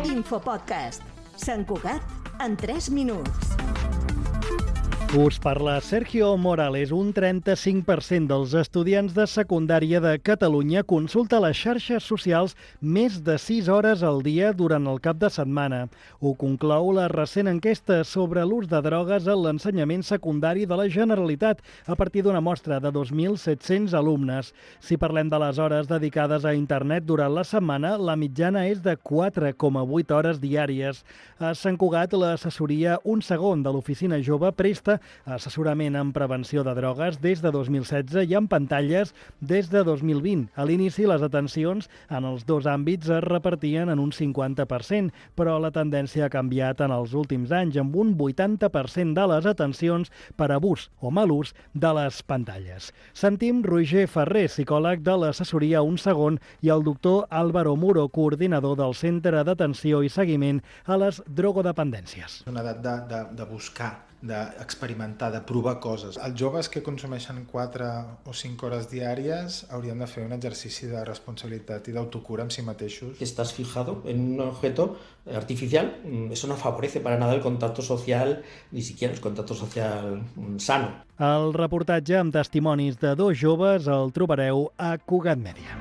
Infopodcast. Sant Cugat en 3 minuts. Us parla Sergio Morales. Un 35% dels estudiants de secundària de Catalunya consulta les xarxes socials més de 6 hores al dia durant el cap de setmana. Ho conclou la recent enquesta sobre l'ús de drogues en l'ensenyament secundari de la Generalitat a partir d'una mostra de 2.700 alumnes. Si parlem de les hores dedicades a internet durant la setmana, la mitjana és de 4,8 hores diàries. A Sant Cugat, l'assessoria Un Segon de l'Oficina Jove presta assessorament en prevenció de drogues des de 2016 i en pantalles des de 2020. A l'inici, les atencions en els dos àmbits es repartien en un 50%, però la tendència ha canviat en els últims anys, amb un 80% de les atencions per abús o mal ús de les pantalles. Sentim Roger Ferrer, psicòleg de l'assessoria Un Segon, i el doctor Álvaro Muro, coordinador del Centre d'Atenció i Seguiment a les Drogodependències. És una edat de buscar, d'experimentar, de provar coses. Els joves que consumeixen 4 o 5 hores diàries haurien de fer un exercici de responsabilitat i d'autocura amb si mateixos. Estás fijado en un objeto artificial, eso no favorece para nada el contacto social, ni siquiera el contacto social sano. El reportatge amb testimonis de 2 joves el trobareu a Cugat Mèdia.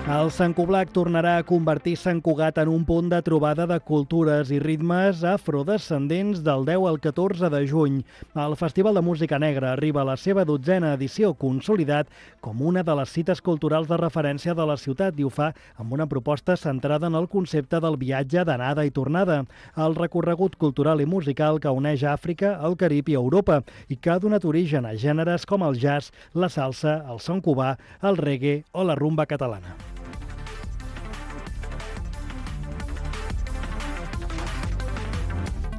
El Sant Coblac tornarà a convertir Sant Cugat en un punt de trobada de cultures i ritmes afrodescendents del 10 al 14 de juny. El Festival de Música Negra arriba a la seva 12a edició, consolidat com una de les cites culturals de referència de la ciutat, i ho fa amb una proposta centrada en el concepte del viatge d'anada i tornada, el recorregut cultural i musical que uneix Àfrica, el Carib i Europa, i que ha donat origen a gèneres com el jazz, la salsa, el son cubà, el reggae o la rumba catalana.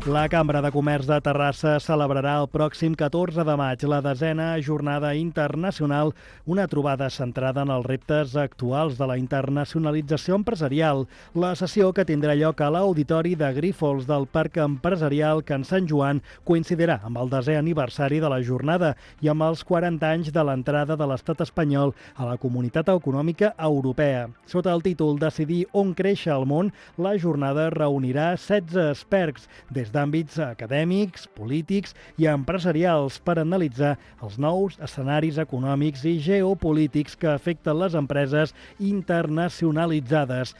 La Cambra de Comerç de Terrassa celebrarà el pròxim 14 de maig la 10a Jornada Internacional, una trobada centrada en els reptes actuals de la internacionalització empresarial. La sessió, que tindrà lloc a l'Auditori de Grífols del Parc Empresarial Can Sant Joan, coincidirà amb el 10è aniversari de la jornada i amb els 40 anys de l'entrada de l'estat espanyol a la Comunitat Econòmica Europea. Sota el títol Decidir on créixer el món, la jornada reunirà 16 experts des d'àmbits acadèmics, polítics i empresarials per analitzar els nous escenaris econòmics i geopolítics que afecten les empreses internacionalitzades.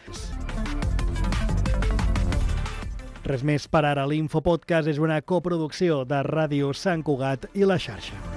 Res més per ara. L'Infopodcast és una coproducció de Ràdio Sant Cugat i La Xarxa.